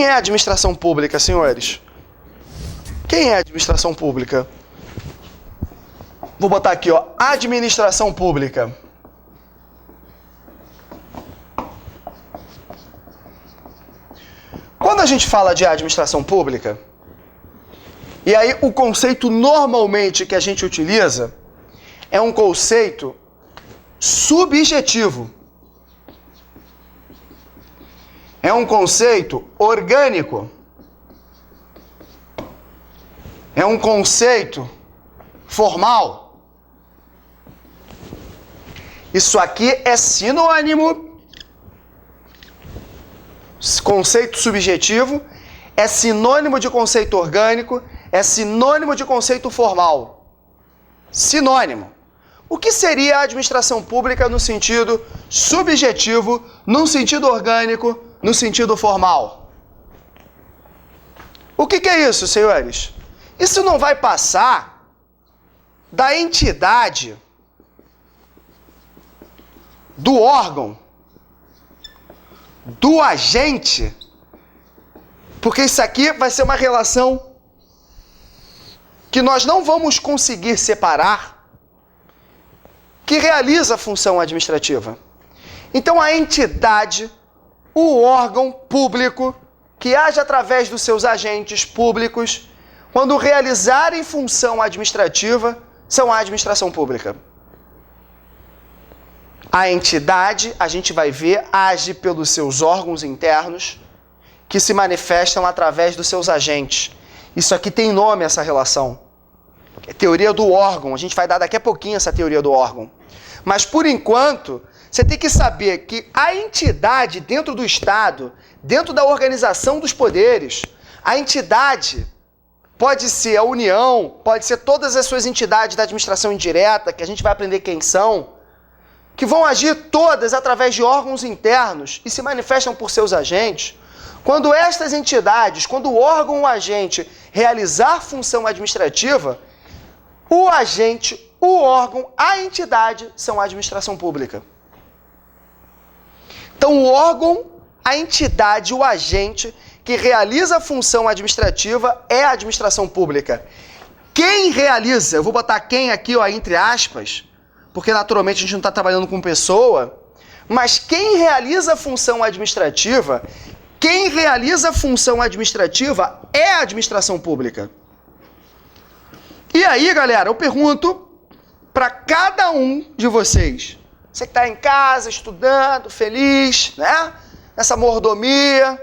Quem é a administração pública, senhores? Quem é a administração pública? Vou botar aqui, ó, administração pública. Quando a gente fala de administração pública, e aí o conceito normalmente que a gente utiliza é um conceito subjetivo. É um conceito orgânico. É um conceito formal. Isso aqui é sinônimo. Conceito subjetivo é sinônimo de conceito orgânico, é sinônimo de conceito formal. Sinônimo. O que seria a administração pública no sentido subjetivo, no sentido orgânico, no sentido formal? O que é isso, senhores? Isso não vai passar da entidade, do órgão, do agente, porque isso aqui vai ser uma relação que nós não vamos conseguir separar, que realiza a função administrativa. Então a entidade, o órgão público, que age através dos seus agentes públicos, quando realizarem função administrativa, são a administração pública. A entidade, a gente vai ver, age pelos seus órgãos internos, que se manifestam através dos seus agentes. Isso aqui tem nome, essa relação. É teoria do órgão. A gente vai dar daqui a pouquinho essa teoria do órgão. Mas, por enquanto, você tem que saber que a entidade dentro do Estado, dentro da organização dos poderes, a entidade pode ser a União, pode ser todas as suas entidades da administração indireta, que a gente vai aprender quem são, que vão agir todas através de órgãos internos e se manifestam por seus agentes. Quando estas entidades, quando o órgão ou agente realizar função administrativa, o agente, o órgão, a entidade são a administração pública. Então, o órgão, a entidade, o agente que realiza a função administrativa é a administração pública. Quem realiza, eu vou botar quem aqui, ó, entre aspas, porque naturalmente a gente não está trabalhando com pessoa, mas quem realiza a função administrativa, quem realiza a função administrativa é a administração pública. E aí, galera, eu pergunto para cada um de vocês, você que está em casa, estudando, feliz, né? Nessa mordomia,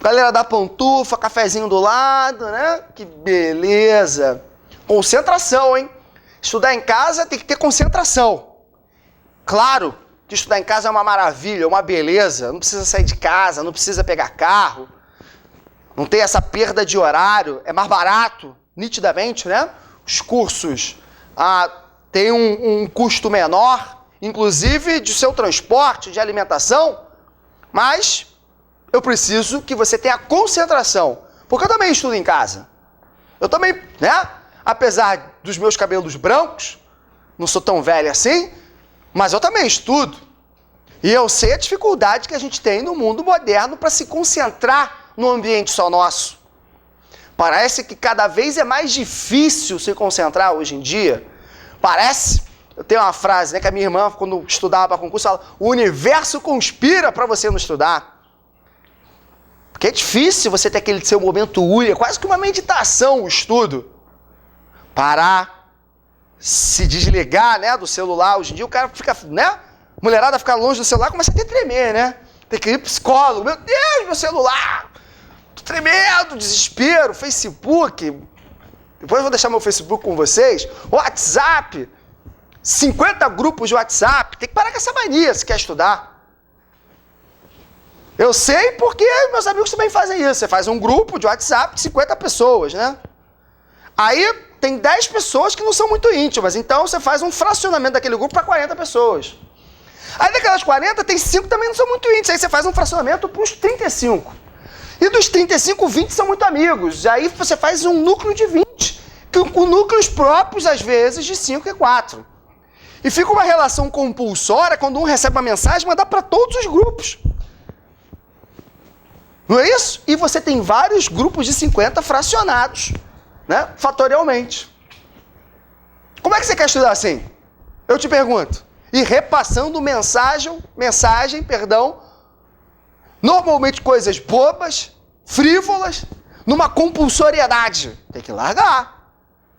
galera da pantufa, cafezinho do lado, né? Que beleza! Concentração, hein? Estudar em casa tem que ter concentração. Claro que estudar em casa é uma maravilha, é uma beleza. Não precisa sair de casa, não precisa pegar carro. Não tem essa perda de horário. É mais barato, nitidamente, né? Os cursos têm um custo menor, inclusive de seu transporte, de alimentação. Mas eu preciso que você tenha concentração. Porque eu também estudo em casa. Eu também, né? Apesar dos meus cabelos brancos, não sou tão velho assim, mas eu também estudo. E eu sei a dificuldade que a gente tem no mundo moderno para se concentrar num ambiente só nosso. Parece que cada vez é mais difícil se concentrar hoje em dia. Parece, eu tenho uma frase, né, que a minha irmã, quando estudava para concurso, fala: o universo conspira para você não estudar. Porque é difícil você ter aquele seu momento único, quase que uma meditação, o estudo. Parar, se desligar, né, do celular. Hoje em dia o cara fica, né? Mulherada fica longe do celular, começa a ter tremer, né? Tem que ir pro psicólogo. Meu Deus, meu celular! Tô tremendo, desespero, Facebook. Depois eu vou deixar meu Facebook com vocês. WhatsApp. 50 grupos de WhatsApp. Tem que parar com essa mania se quer estudar. Eu sei porque meus amigos também fazem isso. Você faz um grupo de WhatsApp de 50 pessoas, né? Aí tem 10 pessoas que não são muito íntimas, então você faz um fracionamento daquele grupo para 40 pessoas. Aí daquelas 40, tem 5 que também não são muito íntimos, aí você faz um fracionamento para os 35. E dos 35, 20 são muito amigos, aí você faz um núcleo de 20, com núcleos próprios, às vezes, de 5 e 4. E fica uma relação compulsória, quando um recebe uma mensagem, mandar para todos os grupos. Não é isso? E você tem vários grupos de 50 fracionados, né? Fatorialmente. Como é que você quer estudar assim? Eu te pergunto. E repassando mensagem, normalmente coisas bobas, frívolas, numa compulsoriedade. Tem que largar.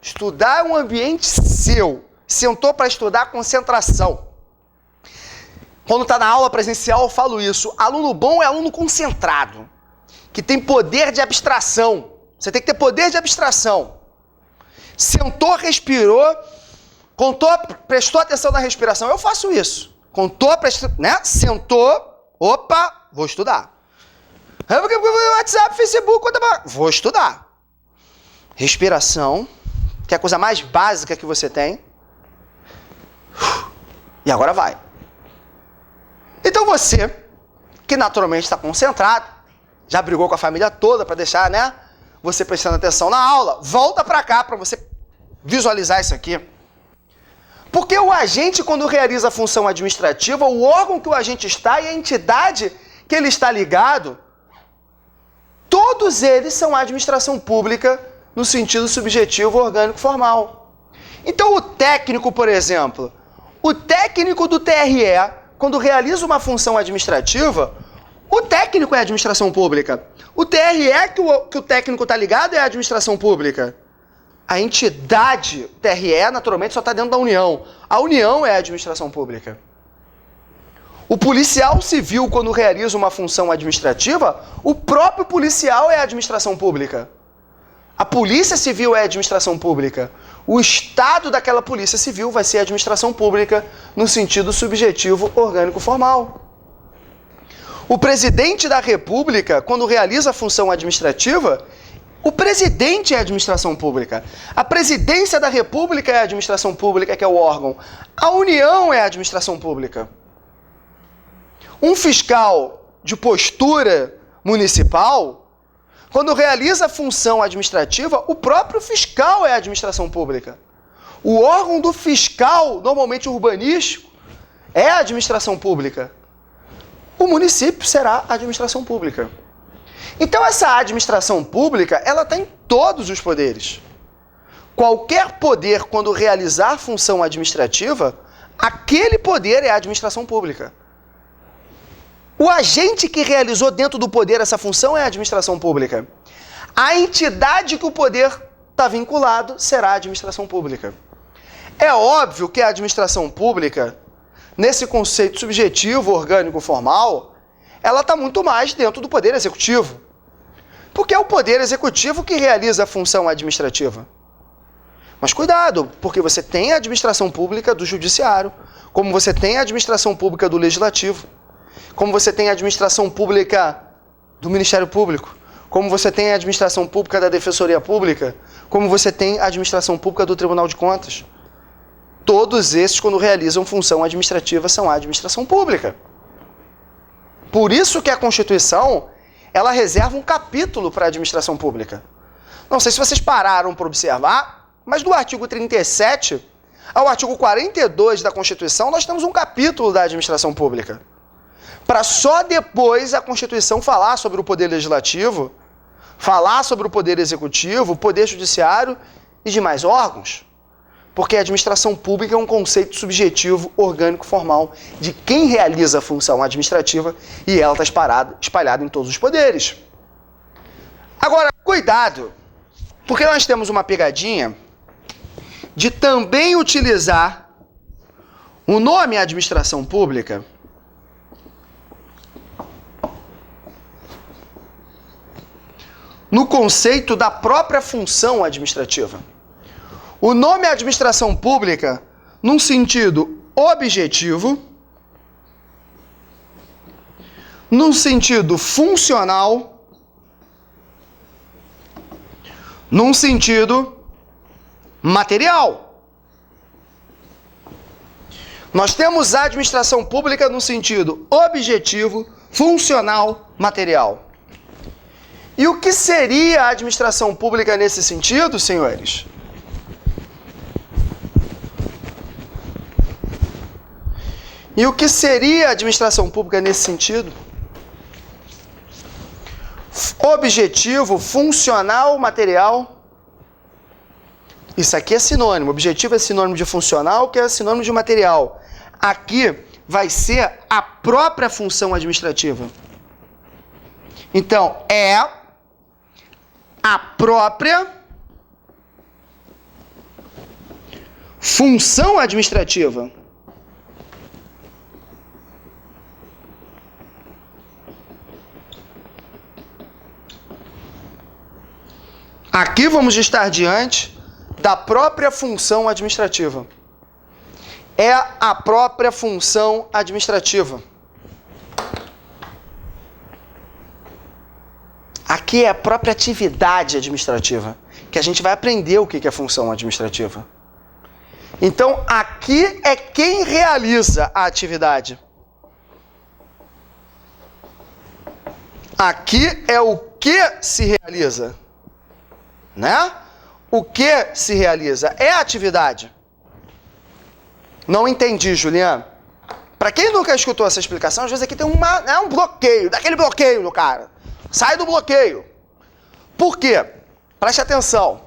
Estudar é um ambiente seu. Sentou para estudar, concentração. Quando está na aula presencial, eu falo isso. Aluno bom é aluno concentrado, que tem poder de abstração. Você tem que ter poder de abstração. Sentou, respirou, contou, prestou atenção na respiração. Eu faço isso. Contou, prestou, né? Sentou, opa, vou estudar. WhatsApp, Facebook, vou estudar. Respiração, que é a coisa mais básica que você tem. E agora vai. Então você, que naturalmente está concentrado, já brigou com a família toda para deixar, né? Você prestando atenção na aula, volta para cá para você visualizar isso aqui. Porque o agente, quando realiza a função administrativa, o órgão que o agente está e a entidade que ele está ligado, todos eles são administração pública no sentido subjetivo, orgânico, formal. Então o técnico, por exemplo, o técnico do TRE, quando realiza uma função administrativa, o técnico é a administração pública. O TRE que o técnico está ligado é a administração pública. A entidade TRE, naturalmente, só está dentro da União. A União é a administração pública. O policial civil, quando realiza uma função administrativa, o próprio policial é a administração pública. A polícia civil é a administração pública. O estado daquela polícia civil vai ser a administração pública no sentido subjetivo, orgânico, formal. O presidente da República, quando realiza a função administrativa, o presidente é a administração pública. A presidência da República é a administração pública, que é o órgão. A União é a administração pública. Um fiscal de postura municipal, quando realiza a função administrativa, o próprio fiscal é a administração pública. O órgão do fiscal, normalmente urbanístico, é a administração pública. O município será a administração pública. Então essa administração pública, ela está em todos os poderes. Qualquer poder, quando realizar função administrativa, aquele poder é a administração pública. O agente que realizou dentro do poder essa função é a administração pública. A entidade que o poder está vinculado será a administração pública. É óbvio que a administração pública, nesse conceito subjetivo, orgânico, formal, ela está muito mais dentro do poder executivo. Porque é o poder executivo que realiza a função administrativa. Mas cuidado, porque você tem a administração pública do judiciário, como você tem a administração pública do legislativo, como você tem a administração pública do Ministério Público, como você tem a administração pública da Defensoria Pública, como você tem a administração pública do Tribunal de Contas. Todos esses, quando realizam função administrativa, são a administração pública. Por isso que a Constituição, ela reserva um capítulo para a administração pública. Não sei se vocês pararam para observar, mas do artigo 37 ao artigo 42 da Constituição, nós temos um capítulo da administração pública. Para só depois a Constituição falar sobre o poder legislativo, falar sobre o poder executivo, o poder judiciário e demais órgãos. Porque a administração pública é um conceito subjetivo, orgânico, formal, de quem realiza a função administrativa e ela está espalhada em todos os poderes. Agora, cuidado, porque nós temos uma pegadinha de também utilizar o nome administração pública no conceito da própria função administrativa. O nome administração pública, num sentido objetivo, num sentido funcional, num sentido material. Nós temos a administração pública no sentido objetivo, funcional, material. E o que seria a administração pública nesse sentido, senhores? E o que seria a administração pública nesse sentido? Objetivo, funcional, material. Isso aqui é sinônimo. Objetivo é sinônimo de funcional, que é sinônimo de material. Aqui vai ser a própria função administrativa. Então, é a própria função administrativa. Aqui vamos estar diante da própria função administrativa. É a própria função administrativa. Aqui é a própria atividade administrativa, que a gente vai aprender o que é função administrativa. Então, aqui é quem realiza a atividade. Aqui é o que se realiza. Né? O que se realiza é a atividade. Não entendi, Juliana. Para quem nunca escutou essa explicação, às vezes aqui tem um bloqueio, daquele bloqueio no cara. Sai do bloqueio. Por quê? Preste atenção.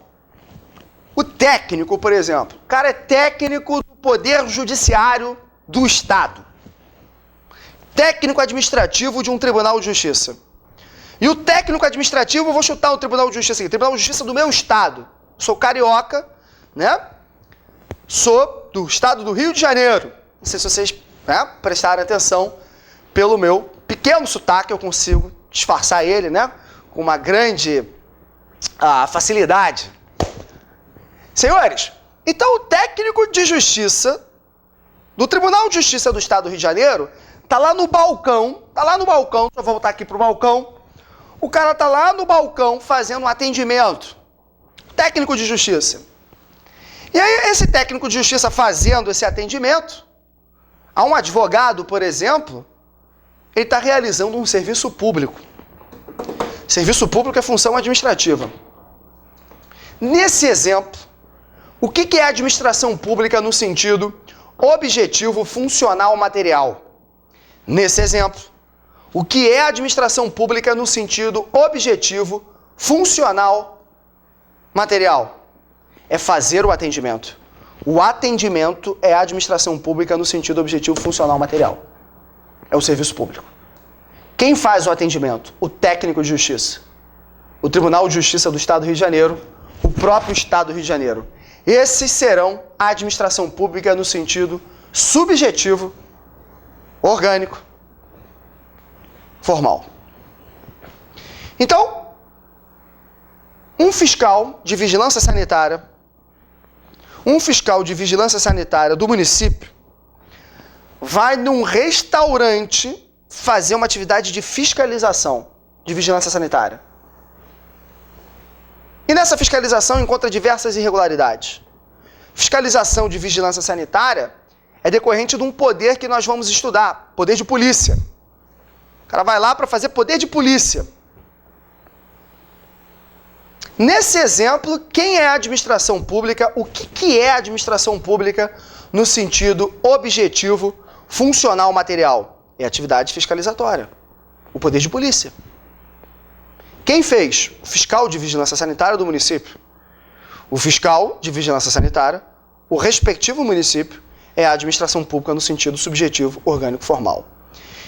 O técnico, por exemplo, o cara é técnico do Poder Judiciário do Estado. Técnico administrativo de um Tribunal de Justiça. E o técnico administrativo, eu vou chutar o Tribunal de Justiça aqui, Tribunal de Justiça do meu estado. Sou carioca, né? Sou do estado do Rio de Janeiro. Não sei se vocês prestaram atenção pelo meu pequeno sotaque, eu consigo disfarçar ele, né? Com uma grande facilidade. Senhores, então o técnico de justiça do Tribunal de Justiça do Estado do Rio de Janeiro tá lá no balcão, deixa eu voltar aqui pro balcão. O cara tá lá no balcão fazendo um atendimento. Técnico de justiça. E aí, esse técnico de justiça fazendo esse atendimento, a um advogado, por exemplo, ele está realizando um serviço público. Serviço público é função administrativa. Nesse exemplo, o que é administração pública no sentido objetivo, funcional, material? Nesse exemplo, o que é administração pública no sentido objetivo, funcional, material? É fazer o atendimento. O atendimento é a administração pública no sentido objetivo, funcional, material. É o serviço público. Quem faz o atendimento? O técnico de justiça. O Tribunal de Justiça do Estado do Rio de Janeiro, o próprio Estado do Rio de Janeiro. Esses serão a administração pública no sentido subjetivo, orgânico, formal. Então, um fiscal de vigilância sanitária do município vai num restaurante fazer uma atividade de fiscalização de vigilância sanitária. E nessa fiscalização encontra diversas irregularidades. Fiscalização de vigilância sanitária é decorrente de um poder que nós vamos estudar, poder de polícia. O cara vai lá para fazer poder de polícia. Nesse exemplo, quem é a administração pública? O que é a administração pública no sentido objetivo, funcional, material? É a atividade fiscalizatória, o poder de polícia. Quem fez? O fiscal de vigilância sanitária do município. O fiscal de vigilância sanitária, o respectivo município, é a administração pública no sentido subjetivo, orgânico, formal.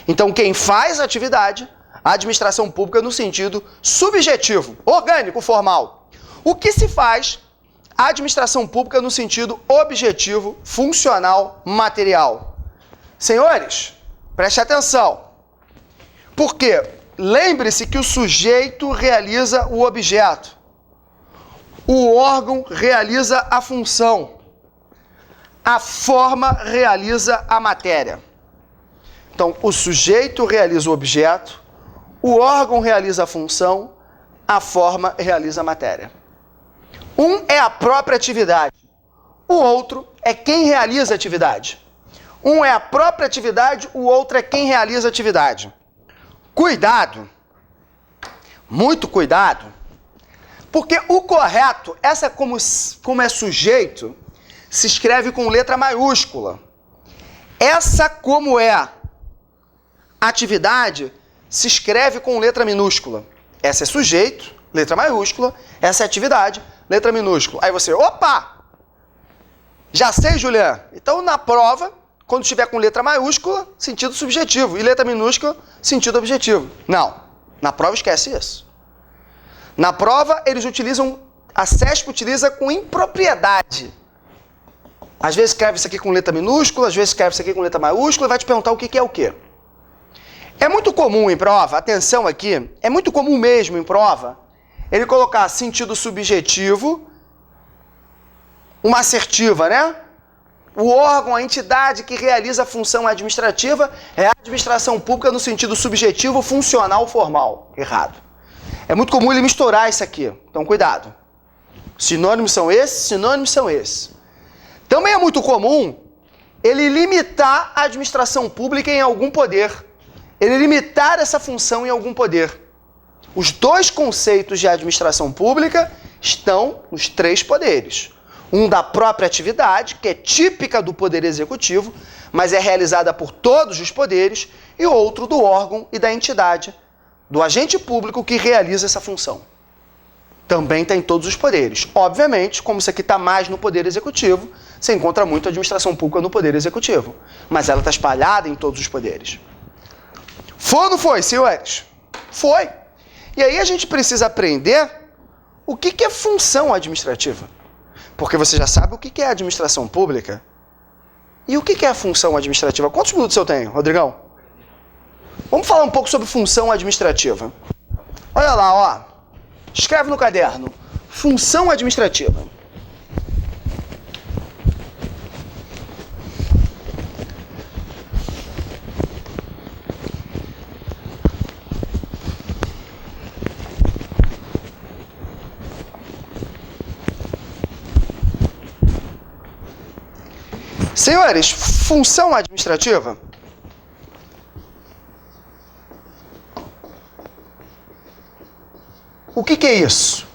Então, quem faz a atividade, a administração pública no sentido subjetivo, orgânico, formal. O que se faz? A administração pública no sentido objetivo, funcional, material. Senhores, preste atenção. Por quê? Lembre-se que o sujeito realiza o objeto. O órgão realiza a função. A forma realiza a matéria. Então, o sujeito realiza o objeto, o órgão realiza a função, a forma realiza a matéria. Um é a própria atividade, o outro é quem realiza a atividade. Um é a própria atividade, o outro é quem realiza a atividade. Cuidado, muito cuidado, porque o correto, essa como é sujeito, se escreve com letra maiúscula. Essa como é atividade, se escreve com letra minúscula. Essa é sujeito, letra maiúscula, essa é atividade, letra minúscula. Aí você, opa! Já sei, Juliano. Então, na prova, quando estiver com letra maiúscula, sentido subjetivo, e letra minúscula, sentido objetivo. Não. Na prova, esquece isso. Na prova, eles utilizam, a CESP utiliza com impropriedade. Às vezes escreve isso aqui com letra minúscula, às vezes escreve isso aqui com letra maiúscula e vai te perguntar o que é o quê. É muito comum em prova, atenção aqui, é muito comum mesmo em prova, ele colocar sentido subjetivo, uma assertiva, né? O órgão, a entidade que realiza a função administrativa é a administração pública no sentido subjetivo, funcional, formal. Errado. É muito comum ele misturar isso aqui, então cuidado. Sinônimos são esses, sinônimos são esses. Também é muito comum ele limitar a administração pública em algum poder. Ele limitar essa função em algum poder. Os dois conceitos de administração pública estão nos três poderes. Um da própria atividade, que é típica do poder executivo, mas é realizada por todos os poderes, e outro do órgão e da entidade, do agente público que realiza essa função. Também tem todos os poderes. Obviamente, como isso aqui está mais no poder executivo, você encontra muito administração pública no poder executivo, mas ela está espalhada em todos os poderes. Foi ou não foi, senhores? Foi. E aí a gente precisa aprender o que é função administrativa. Porque você já sabe o que é administração pública. E o que é a função administrativa? Quantos minutos eu tenho, Rodrigão? Vamos falar um pouco sobre função administrativa. Olha lá, ó. Escreve no caderno. Função administrativa. Senhores, função administrativa o que é isso?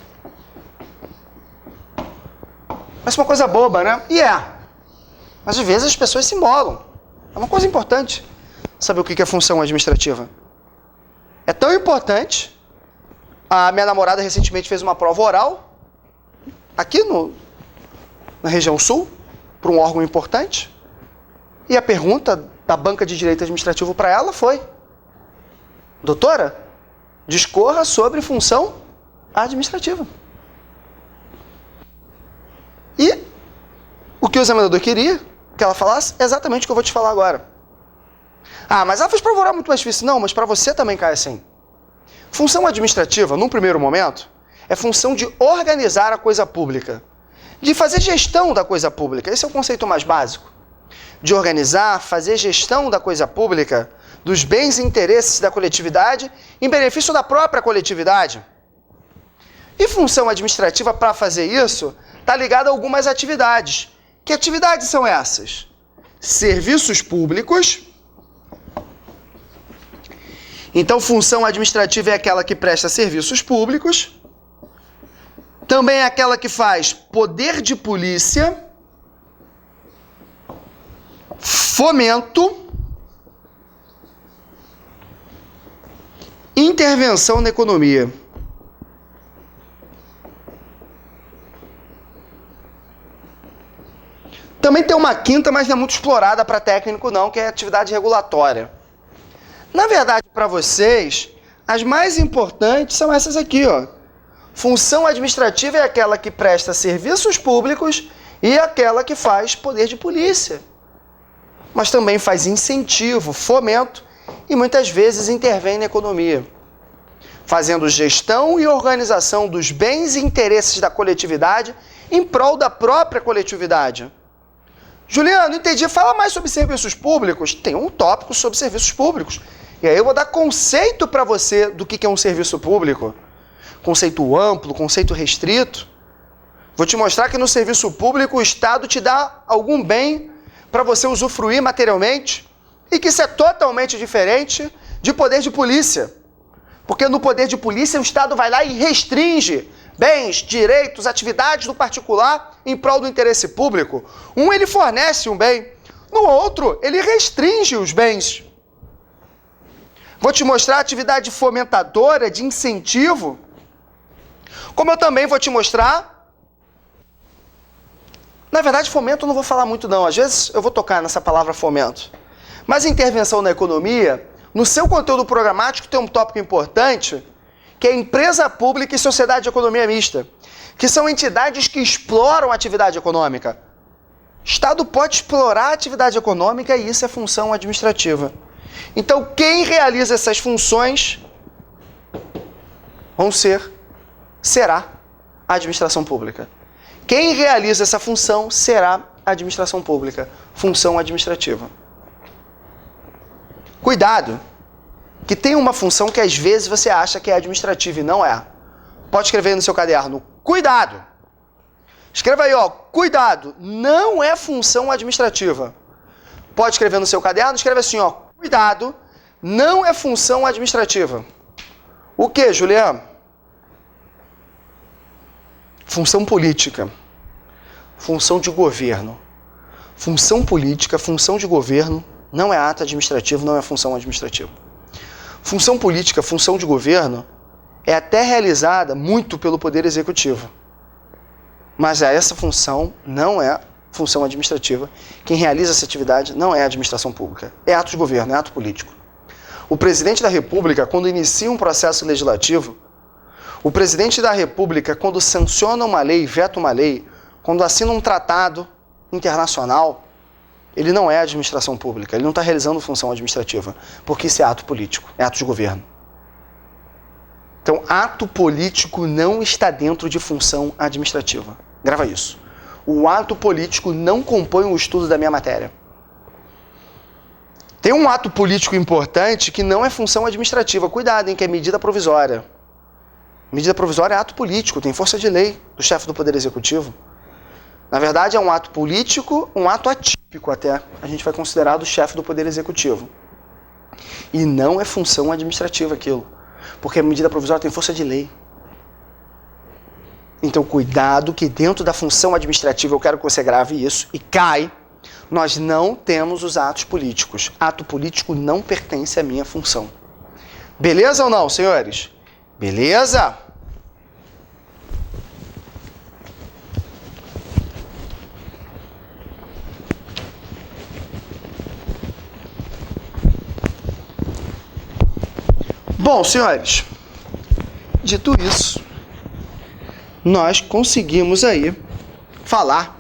Parece uma coisa boba, né? E é. Mas às vezes as pessoas se embolam. É uma coisa importante saber o que é função administrativa. É tão importante. A minha namorada recentemente fez uma prova oral aqui na região sul, para um órgão importante, e a pergunta da banca de direito administrativo para ela foi: doutora, discorra sobre função administrativa. E o que o examinador queria que ela falasse é exatamente o que eu vou te falar agora. Ah, mas ela fez prova oral muito mais difícil. Não, mas para você também cai assim. Função administrativa, num primeiro momento, é função de organizar a coisa pública, de fazer gestão da coisa pública. Esse é o conceito mais básico. De organizar, fazer gestão da coisa pública, dos bens e interesses da coletividade, em benefício da própria coletividade. E função administrativa, para fazer isso, está ligada a algumas atividades. Que atividades são essas? Serviços públicos. Então, função administrativa é aquela que presta serviços públicos. Também é aquela que faz poder de polícia, fomento, intervenção na economia. Também tem uma quinta, mas não é muito explorada para técnico não, que é a atividade regulatória. Na verdade, para vocês, as mais importantes são essas aqui, ó. Função administrativa é aquela que presta serviços públicos e aquela que faz poder de polícia. Mas também faz incentivo, fomento e muitas vezes intervém na economia, fazendo gestão e organização dos bens e interesses da coletividade em prol da própria coletividade. Juliano, entendi. Fala mais sobre serviços públicos. Tem um tópico sobre serviços públicos. E aí eu vou dar conceito para você do que é um serviço público. Conceito amplo, conceito restrito. Vou te mostrar que no serviço público o Estado te dá algum bem para você usufruir materialmente e que isso é totalmente diferente de poder de polícia. Porque no poder de polícia o Estado vai lá e restringe bens, direitos, atividades do particular em prol do interesse público. Um, ele fornece um bem. No outro, ele restringe os bens. Vou te mostrar a atividade fomentadora, de incentivo, como eu também vou te mostrar... Na verdade, fomento eu não vou falar muito não, às vezes eu vou tocar nessa palavra fomento. Mas intervenção na economia, no seu conteúdo programático tem um tópico importante, que é empresa pública e sociedade de economia mista, que são entidades que exploram a atividade econômica. Estado pode explorar a atividade econômica e isso é função administrativa. Então, quem realiza essas funções será a administração pública. Quem realiza essa função será a administração pública. Função administrativa. Cuidado, que tem uma função que às vezes você acha que é administrativa e não é. Pode escrever aí no seu caderno. Cuidado! Escreva aí, ó. Cuidado, não é função administrativa. Pode escrever no seu caderno, escreve assim, ó. Cuidado, não é função administrativa. O que, Juliano? Função política. Função de governo. Função política, função de governo, não é ato administrativo, não é função administrativa. Função política, função de governo, é até realizada muito pelo Poder Executivo. Mas essa função não é função administrativa. Quem realiza essa atividade não é a administração pública. É ato de governo, é ato político. O presidente da República, quando inicia um processo legislativo, o presidente da República, quando sanciona uma lei, veta uma lei, quando assina um tratado internacional, ele não é administração pública, ele não está realizando função administrativa, porque isso é ato político, é ato de governo. Então, ato político não está dentro de função administrativa. Grava isso. O ato político não compõe o estudo da minha matéria. Tem um ato político importante que não é função administrativa. Cuidado, hein, que é medida provisória. Medida provisória é ato político, tem força de lei do chefe do Poder Executivo. Na verdade, é um ato político, um ato atípico até. A gente vai considerar do chefe do Poder Executivo. E não é função administrativa aquilo. Porque a medida provisória tem força de lei. Então, cuidado que dentro da função administrativa, eu quero que você grave isso, e cai, nós não temos os atos políticos. Ato político não pertence à minha função. Beleza ou não, senhores? Beleza? Bom, senhores, dito isso, nós conseguimos aí falar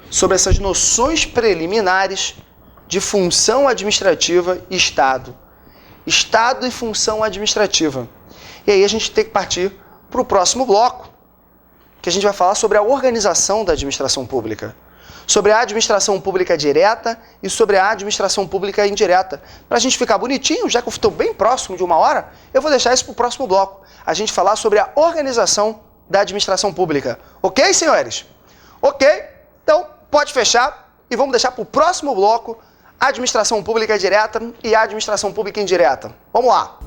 sobre essas noções preliminares de função administrativa e Estado. Estado e função administrativa. E aí a gente tem que partir para o próximo bloco, que a gente vai falar sobre a organização da administração pública. Sobre a administração pública direta e sobre a administração pública indireta. Para a gente ficar bonitinho, já que eu estou bem próximo de 1 hora, eu vou deixar isso para o próximo bloco. A gente falar sobre a organização da administração pública. Ok, senhores? Ok? Então, pode fechar e vamos deixar para o próximo bloco a administração pública direta e a administração pública indireta. Vamos lá!